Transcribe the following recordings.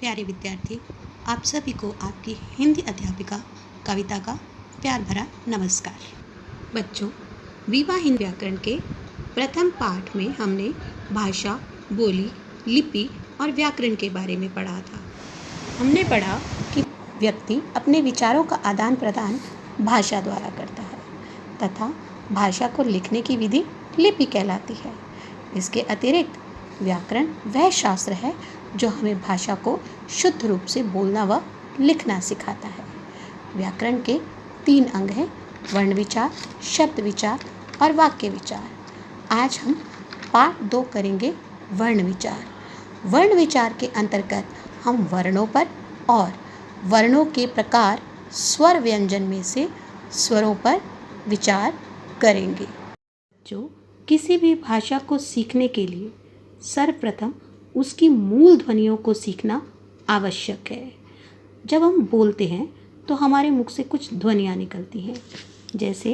प्यारे विद्यार्थी, आप सभी को आपकी हिंदी अध्यापिका कविता का प्यार भरा नमस्कार। बच्चों, विवा हिंदी व्याकरण के प्रथम पाठ में हमने भाषा, बोली, लिपि और व्याकरण के बारे में पढ़ा था। हमने पढ़ा कि व्यक्ति अपने विचारों का आदान प्रदान भाषा द्वारा करता है तथा भाषा को लिखने की विधि लिपि कहलाती है। इसके अतिरिक्त व्याकरण वह शास्त्र है जो हमें भाषा को शुद्ध रूप से बोलना व लिखना सिखाता है। व्याकरण के 3 अंग हैं: वर्ण विचार, शब्द विचार और वाक्य विचार। आज हम पाठ 2 करेंगे वर्ण विचार। वर्ण विचार के अंतर्गत हम वर्णों पर और वर्णों के प्रकार स्वर व्यंजन में से स्वरों पर विचार करेंगे। जो किसी भी भाषा को सीखने के लिए सर्वप्रथम उसकी मूल ध्वनियों को सीखना आवश्यक है। जब हम बोलते हैं तो हमारे मुख से कुछ ध्वनियाँ निकलती हैं, जैसे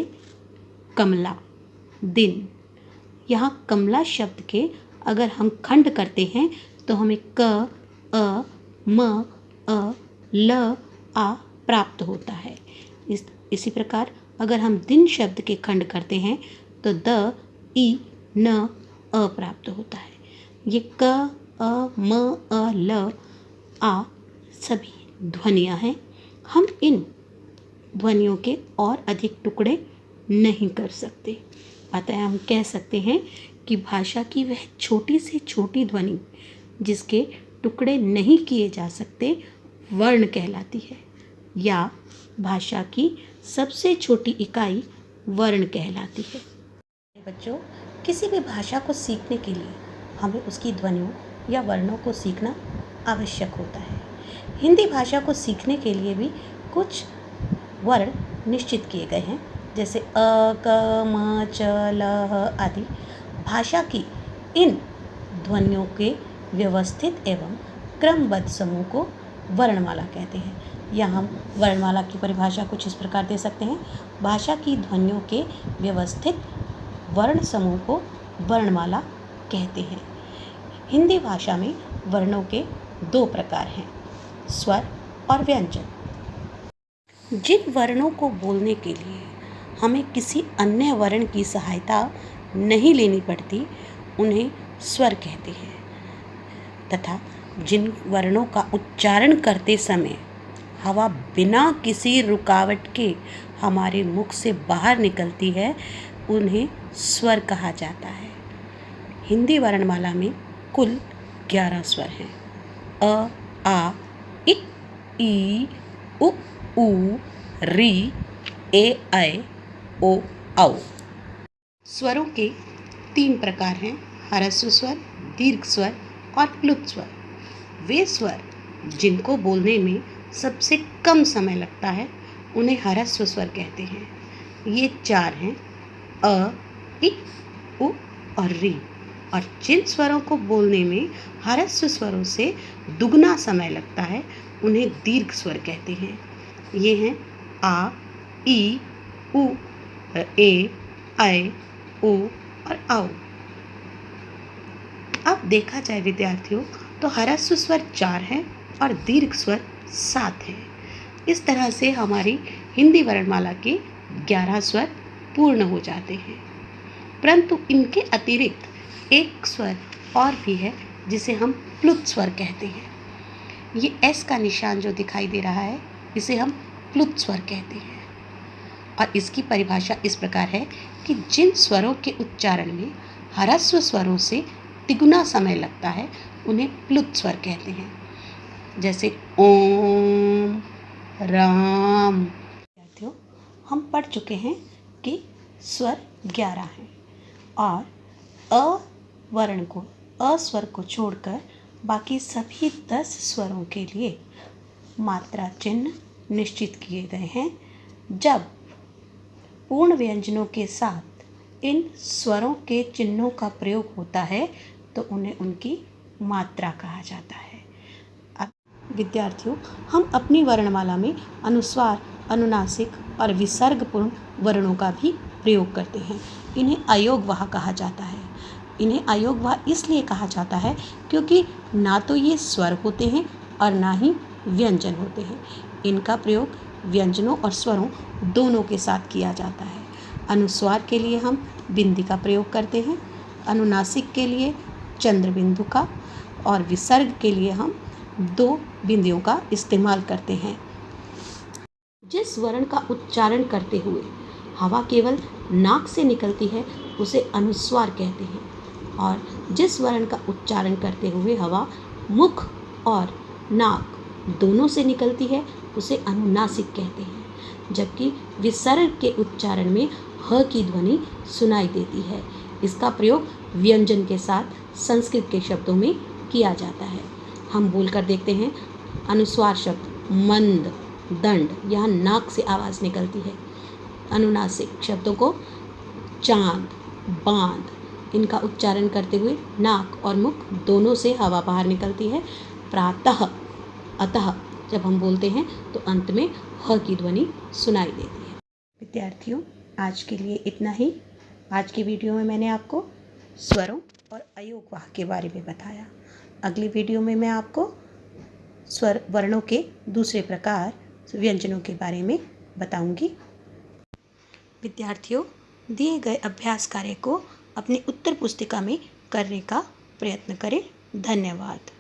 कमला, दिन। यहाँ कमला शब्द के अगर हम खंड करते हैं तो हमें क, अ, म, अ, ल, आ प्राप्त होता है। इसी प्रकार अगर हम दिन शब्द के खंड करते हैं तो द, ई, न, अ प्राप्त होता है। ये क, अ, म, अ, ल, आ सभी ध्वनियाँ हैं। हम इन ध्वनियों के और अधिक टुकड़े नहीं कर सकते। अतः हम कह सकते हैं कि भाषा की वह छोटी से छोटी ध्वनि जिसके टुकड़े नहीं किए जा सकते वर्ण कहलाती है, या भाषा की सबसे छोटी इकाई वर्ण कहलाती है। बच्चों, किसी भी भाषा को सीखने के लिए हमें उसकी ध्वनियों या वर्णों को सीखना आवश्यक होता है। हिंदी भाषा को सीखने के लिए भी कुछ वर्ण निश्चित किए गए हैं, जैसे अ, क, म, च, ल, ह आदि। भाषा की इन ध्वनियों के व्यवस्थित एवं क्रमबद्ध समूह को वर्णमाला कहते हैं। यहाँ हम वर्णमाला की परिभाषा कुछ इस प्रकार दे सकते हैं: भाषा की ध्वनियों के व्यवस्थित वर्ण समूह को वर्णमाला कहते हैं। हिंदी भाषा में वर्णों के 2 प्रकार हैं: स्वर और व्यंजन। जिन वर्णों को बोलने के लिए हमें किसी अन्य वर्ण की सहायता नहीं लेनी पड़ती उन्हें स्वर कहते हैं, तथा जिन वर्णों का उच्चारण करते समय हवा बिना किसी रुकावट के हमारे मुख से बाहर निकलती है उन्हें स्वर कहा जाता है। हिंदी वर्णमाला में कुल 11 स्वर हैं: अ, आ, इ, ई, उ, ऊ, री, ए, ऐ, ओ, औ। स्वरों के 3 प्रकार हैं: ह्रस्व स्वर, दीर्घ स्वर और प्लुत स्वर। वे स्वर जिनको बोलने में सबसे कम समय लगता है उन्हें ह्रस्व स्वर कहते हैं। ये 4 हैं: अ, इ, उ और री। और जिन स्वरों को बोलने में ह्रस्व स्वरों से दुगना समय लगता है उन्हें दीर्घ स्वर कहते हैं। ये हैं आ, ई, उ, ए, ऐ, ओ और औ। अब देखा जाए विद्यार्थियों तो ह्रस्व स्वर 4 हैं और दीर्घ स्वर 7 हैं। इस तरह से हमारी हिंदी वर्णमाला के 11 स्वर पूर्ण हो जाते हैं। परंतु इनके अतिरिक्त एक स्वर और भी है जिसे हम प्लुत स्वर कहते हैं। ये एस का निशान जो दिखाई दे रहा है इसे हम प्लुत स्वर कहते हैं। और इसकी परिभाषा इस प्रकार है कि जिन स्वरों के उच्चारण में ह्रस्व स्वरों से तिगुना समय लगता है उन्हें प्लुत स्वर कहते हैं, जैसे ओम, राम। विद्यार्थियों, हम पढ़ चुके हैं कि स्वर 11 हैं और अ वर्ण को, अ स्वर को छोड़कर बाकी सभी 10 स्वरों के लिए मात्रा चिन्ह निश्चित किए गए हैं। जब पूर्ण व्यंजनों के साथ इन स्वरों के चिन्हों का प्रयोग होता है तो उन्हें उनकी मात्रा कहा जाता है। अब विद्यार्थियों, हम अपनी वर्णमाला में अनुस्वार, अनुनासिक और विसर्गपूर्ण वर्णों का भी प्रयोग करते हैं। इन्हें अयोगवाह कहा जाता है। इन्हें अयोगवाह इसलिए कहा जाता है क्योंकि ना तो ये स्वर होते हैं और ना ही व्यंजन होते हैं। इनका प्रयोग व्यंजनों और स्वरों दोनों के साथ किया जाता है। अनुस्वार के लिए हम बिंदी का प्रयोग करते हैं, अनुनासिक के लिए चंद्रबिंदु का, और विसर्ग के लिए हम 2 बिंदियों का इस्तेमाल करते हैं। जिस वर्ण का उच्चारण करते हुए हवा केवल नाक से निकलती है उसे अनुस्वार कहते हैं, और जिस वर्ण का उच्चारण करते हुए हवा मुख और नाक दोनों से निकलती है उसे अनुनासिक कहते हैं। जबकि विसर्ग के उच्चारण में ह की ध्वनि सुनाई देती है। इसका प्रयोग व्यंजन के साथ संस्कृत के शब्दों में किया जाता है। हम बोलकर देखते हैं। अनुस्वार शब्द मंद, दंड, यहाँ नाक से आवाज़ निकलती है। अनुनासिक शब्दों को चांद, बांध, इनका उच्चारण करते हुए नाक और मुख दोनों से हवा बाहर निकलती है। प्रातः, अतः जब हम बोलते हैं तो अंत में ह की ध्वनि सुनाई देती है। विद्यार्थियों, आज के लिए इतना ही। आज की वीडियो में मैंने आपको स्वरों और अयोग वाक्य के बारे में बताया। अगली वीडियो में मैं आपको स्वर वर्णों के दूसरे प्रकार व्यंजनों के बारे में बताऊंगी। विद्यार्थियों, दिए गए अभ्यास कार्य को अपनी उत्तर पुस्तिका में करने का प्रयत्न करें। धन्यवाद।